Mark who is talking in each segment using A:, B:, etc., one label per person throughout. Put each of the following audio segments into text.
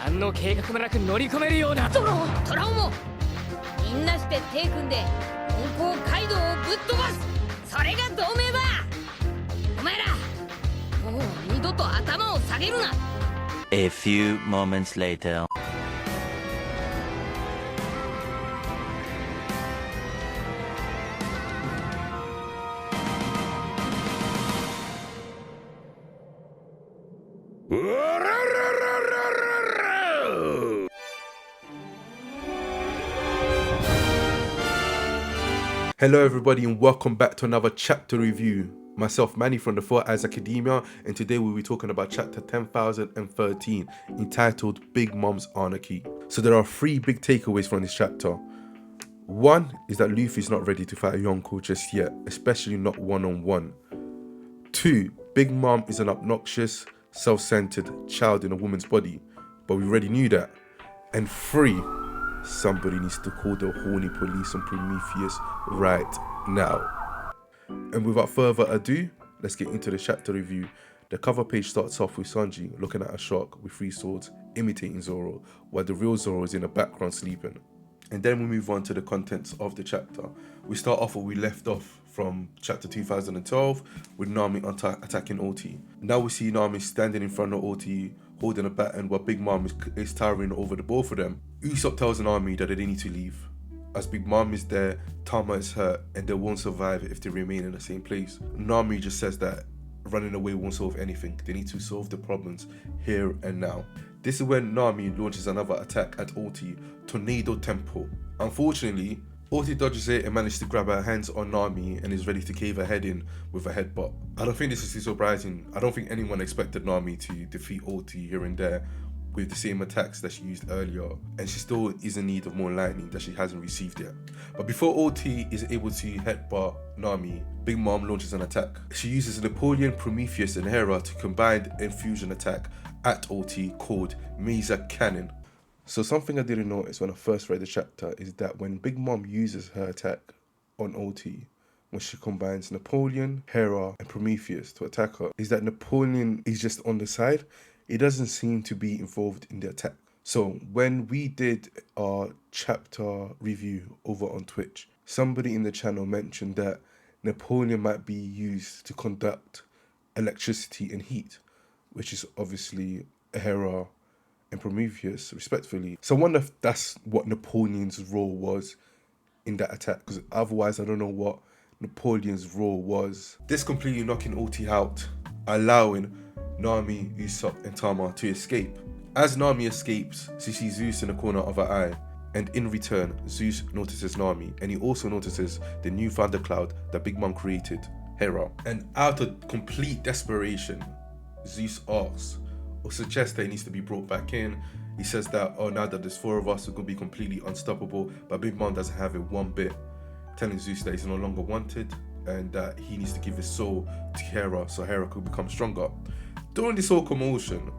A: 何の計画もなく乗り込めるような。
B: トラオもみんなして手組んで温厚街道をぶっ飛ばす。それが同盟だ。お前らもう二度と頭を下げるな。
C: A few moments later.
D: Hello everybody and welcome back to another chapter review. Myself, Manny from the Four Eyes Academia, and today we'll be talking about chapter 10,013 entitled Big Mom's Anarchy. So there are three big takeaways from this chapter. One is that Luffy's not ready to fight a Yonko just yet, especially not one-on-one. Two, Big Mom is an obnoxious, self-centered child in a woman's body, but we already knew that. And three, somebody needs to call the horny police on Prometheus right now. And without further ado, let's get into the chapter review. The cover page starts off with Sanji looking at a shark with three swords, imitating Zoro, while the real Zoro is in the background sleeping. And then we move on to the contents of the chapter. We start off where we left off from chapter 2012 with Nami attacking Oti. Now we see Nami standing in front of Oti holding a baton while Big Mom is towering over the both of them. Usopp tells Nami that they need to leave. As Big Mom is there, Tama is hurt and they won't survive if they remain in the same place. Nami just says that running away won't solve anything. They need to solve the problems here and now. This is when Nami launches another attack at Oti, Tornado Tempo. Unfortunately, Oti dodges it and manages to grab her hands on Nami and is ready to cave her head in with a headbutt. I don't think this is too surprising. I don't think anyone expected Nami to defeat Oti here and there with the same attacks that she used earlier, and she still is in need of more lightning that she hasn't received yet. But before Oti is able to headbutt Nami, Big Mom launches an attack. She uses Napoleon, Prometheus and Hera to combine infusion attack at Oti called Mesa Cannon. So something I didn't notice when I first read the chapter is that when Big Mom uses her attack on Oti, when she combines Napoleon, Hera and Prometheus to attack her, is that Napoleon is just on the side. It doesn't seem to be involved in the attack. So when we did our chapter review over on Twitch, somebody in the channel mentioned that Napoleon might be used to conduct electricity and heat, which is obviously Hera and Prometheus respectively. So I wonder if that's what Napoleon's role was in that attack, because otherwise I don't know what Napoleon's role was. This completely knocking Oti out, allowing Nami, Usopp and Tama to escape. As Nami escapes, she sees Zeus in the corner of her eye, and in return, Zeus notices Nami, and he also notices the new thundercloud that Big Mom created, Hera. And out of complete desperation, Zeus asks or suggests that he needs to be brought back in. He says that, oh, now that there's four of us, we're going to be completely unstoppable, but Big Mom doesn't have it one bit, telling Zeus that he's no longer wanted and that he needs to give his soul to Hera so Hera could become stronger. During this whole commotion,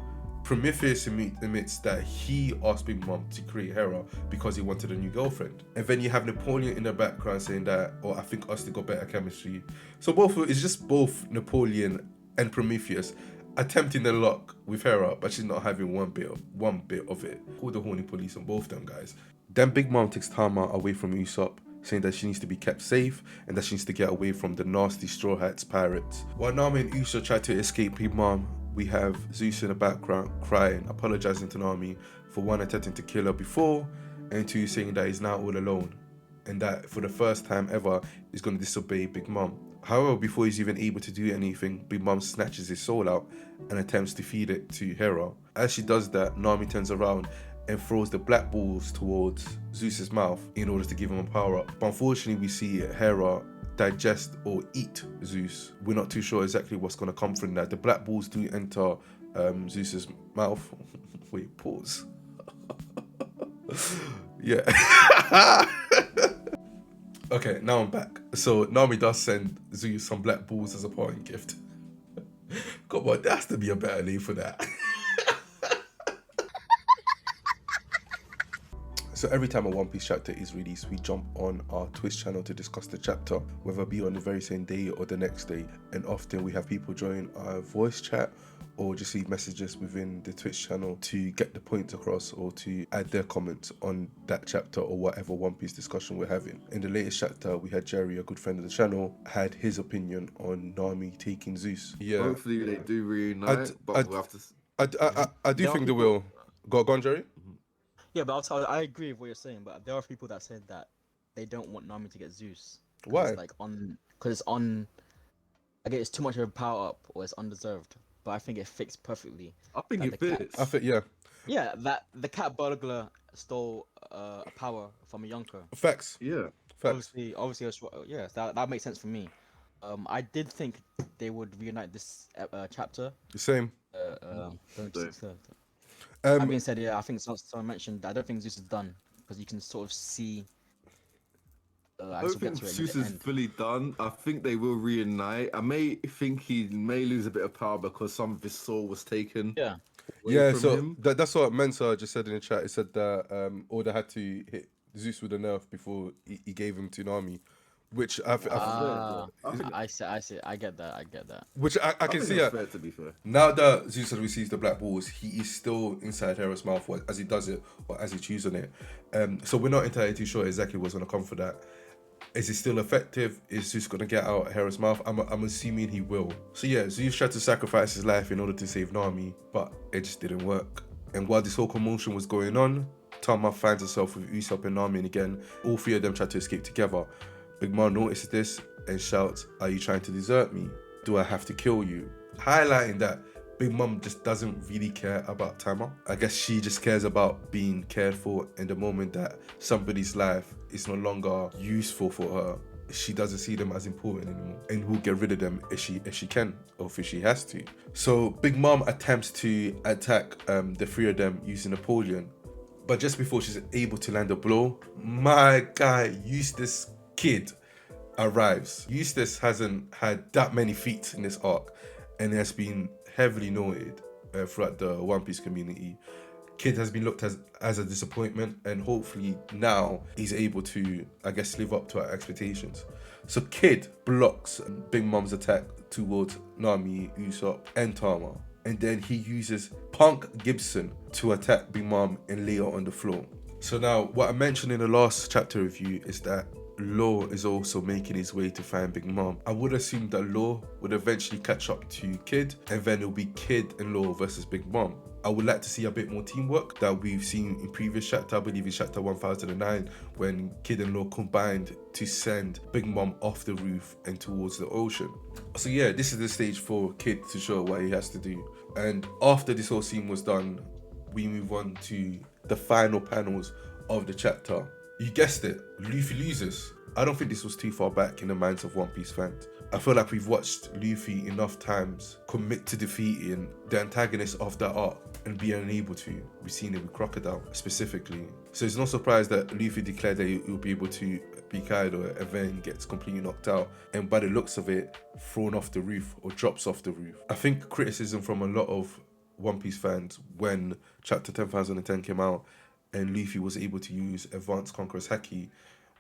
D: Prometheus admits that he asked Big Mom to create Hera because he wanted a new girlfriend. And then you have Napoleon in the background saying that, oh, I think us they got better chemistry. So it's just both Napoleon and Prometheus attempting their luck with Hera, but she's not having one bit of it. Call the horny police on both them guys. Then Big Mom takes Tama away from Usopp, saying that she needs to be kept safe and that she needs to get away from the nasty Straw Hats pirates. While Nami and Usopp try to escape Big Mom, we have Zeus in the background crying, apologizing to Nami for one attempting to kill her before, and two saying that he's now all alone and that for the first time ever he's going to disobey Big Mom. However, before he's even able to do anything, Big Mom snatches his soul out and attempts to feed it to Hera. As she does that, Nami turns around and throws the black balls towards Zeus's mouth in order to give him a power up. But unfortunately, we see Hera digest or eat Zeus. We're not too sure exactly what's going to come from that. The black balls do enter Zeus's mouth. Wait, pause. Yeah. Okay, now I'm back. So Nami does send Zeus some black balls as a parting gift. Come on, there has to be a better name for that. So every time a One Piece chapter is released, we jump on our Twitch channel to discuss the chapter, whether it be on the very same day or the next day. And often we have people join our voice chat or just leave messages within the Twitch channel to get the points across or to add their comments on that chapter or whatever One Piece discussion we're having. In the latest chapter, we had Jerry, a good friend of the channel, had his opinion on Nami taking Zeus. Yeah.
E: Hopefully they do reunite, but we'll have to...
D: I do think they will. Go on, Jerry?
F: Yeah, but I agree with what you're saying, but there are people that said that they don't want Nami to get Zeus.
D: Why?
F: It's because it's on. I guess it's too much of a power up, or it's undeserved. But I think it fits perfectly.
E: I think
F: Like
E: it
F: the cat.
E: fits.
D: I think, yeah.
F: Yeah, that the cat burglar stole a power from a Yonker.
D: Facts.
E: Yeah.
D: Facts.
F: Obviously, yeah, that makes sense for me. I did think they would reunite this chapter.
D: The same.
F: That being said, yeah, I think someone mentioned. I don't think Zeus is done because you can sort of see.
E: I don't think Zeus is fully done. I think they will reunite. I may think he may lose a bit of power because some of his soul was taken.
F: Yeah.
D: Yeah, so that's what Mensa just said in the chat. He said that Oda had to hit Zeus with a nerf before he gave him to Nami, which I see. I get that. Which I can see.
E: Fair, to be fair.
D: Now that Zeus has received the black balls, he is still inside Hera's mouth as he does it or as he chews on it. So we're not entirely too sure exactly what's going to come for that. Is it still effective? Is Zeus going to get out Hera's mouth? I'm assuming he will. So yeah, Zeus tried to sacrifice his life in order to save Nami, but it just didn't work. And while this whole commotion was going on, Tama finds herself with Usopp and Nami, and again, all three of them try to escape together. Big Mom notices this and shouts, "Are you trying to desert me? Do I have to kill you?" Highlighting that Big Mom just doesn't really care about Tama. I guess she just cares about being cared for in the moment that somebody's life is no longer useful for her. She doesn't see them as important anymore and will get rid of them if she can or if she has to. So Big Mom attempts to attack the three of them using Napoleon, but just before she's able to land a blow, my guy Eustace Kid arrives. Eustace hasn't had that many feats in this arc and has been heavily noted throughout the One Piece community. Kid has been looked as a disappointment, and hopefully now he's able to, I guess, live up to our expectations. So Kid blocks Big Mom's attack towards Nami, Usopp, and Tama, and then he uses Punk Gibson to attack Big Mom and lay her on the floor. So now, what I mentioned in the last chapter review is that Law is also making his way to find Big Mom. I would assume that Law would eventually catch up to Kid, and then it'll be Kid and Law versus Big Mom. I would like to see a bit more teamwork that we've seen in previous chapter. I believe in chapter 1009 when Kid and Law combined to send Big Mom off the roof and towards the ocean. So yeah, this is the stage for Kid to show what he has to do. And after this whole scene was done, we move on to the final panels of the chapter. You guessed it, Luffy loses. I don't think this was too far back in the minds of One Piece fans. I feel like we've watched Luffy enough times commit to defeating the antagonist of that arc and be unable to. We've seen it with Crocodile specifically. So it's no surprise that Luffy declared that he'll be able to beat Kaido and then gets completely knocked out, and by the looks of it, thrown off the roof or drops off the roof. I think criticism from a lot of One Piece fans when chapter 10,010 came out and Luffy was able to use Advanced Conqueror's Haki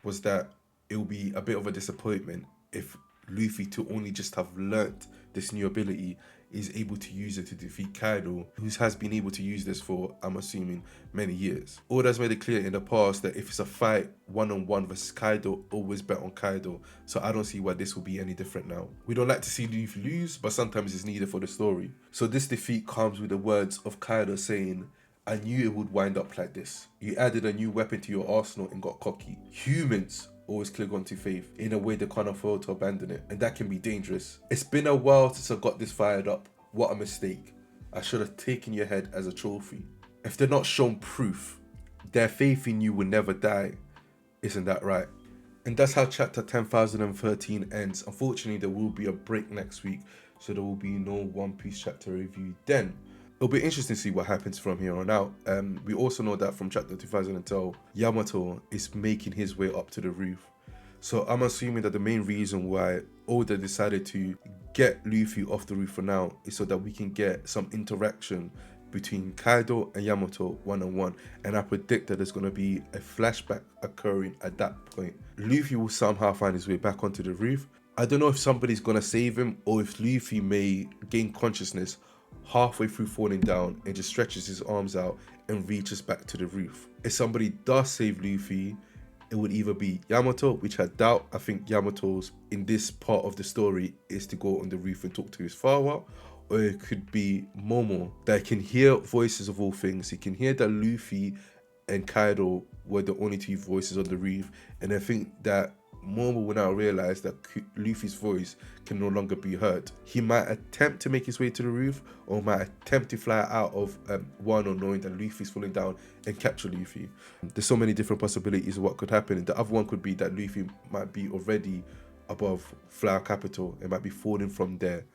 D: was that it will be a bit of a disappointment if Luffy, to only just have learnt this new ability, is able to use it to defeat Kaido, who has been able to use this for, I'm assuming, many years. Oda's made it clear in the past that if it's a fight one-on-one versus Kaido, always bet on Kaido, so I don't see why this will be any different now. We don't like to see Luffy lose, but sometimes it's needed for the story. So this defeat comes with the words of Kaido saying, "I knew it would wind up like this. You added a new weapon to your arsenal and got cocky. Humans always cling on to faith in a way they can't afford to abandon it, and that can be dangerous. It's been a while since I got this fired up. What a mistake. I should have taken your head as a trophy." If they're not shown proof, their faith in you will never die. Isn't that right? And that's how chapter 10,013 ends. Unfortunately, there will be a break next week, so there will be no One Piece chapter review then. It'll be interesting to see what happens from here on out. We also know that from chapter 2012, Yamato is making his way up to the roof. So I'm assuming that the main reason why Oda decided to get Luffy off the roof for now is so that we can get some interaction between Kaido and Yamato one-on-one. And I predict that there's going to be a flashback occurring at that point. Luffy will somehow find his way back onto the roof. I don't know if somebody's going to save him or if Luffy may gain consciousness halfway through falling down and just stretches his arms out and reaches back to the roof. If somebody does save Luffy, it would either be Yamato, which I doubt. I think Yamato's in this part of the story is to go on the roof and talk to his father, or it could be Momo that can hear voices of all things. He can hear that Luffy and Kaido were the only two voices on the roof, and I think that Momo will now realize that Luffy's voice can no longer be heard. He might attempt to make his way to the roof, or might attempt to fly out of Wano knowing that Luffy's falling down and capture Luffy. There's so many different possibilities of what could happen. The other one could be that Luffy might be already above Flower Capital and might be falling from there.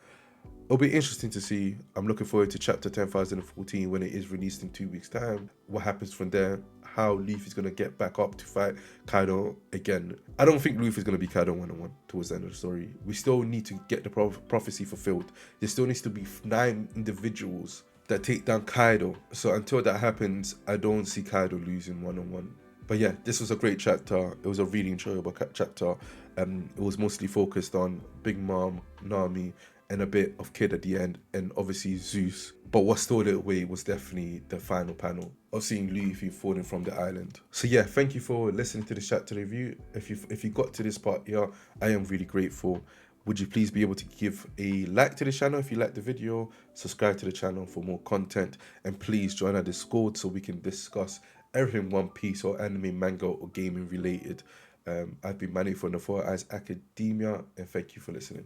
D: It'll be interesting to see. I'm looking forward to chapter 10,014 when it is released in 2 weeks' time. What happens from there, how Luffy's going to get back up to fight Kaido again. I don't think Luffy's going to be Kaido one-on-one towards the end of the story. We still need to get the prophecy fulfilled. There still needs to be 9 individuals that take down Kaido. So until that happens, I don't see Kaido losing one-on-one. But yeah, this was a great chapter. It was a really enjoyable chapter. It was mostly focused on Big Mom, Nami, and a bit of Kid at the end, and obviously Zeus. But what stole it away was definitely the final panel of seeing Luffy falling from the island. So yeah, thank you for listening to this chapter review. If you got to this part here, I am really grateful. Would you please be able to give a like to the channel if you liked the video, subscribe to the channel for more content, and please join our Discord so we can discuss everything One Piece or anime, manga, or gaming related. I've been Manny from the Four Eyes Academia, and thank you for listening.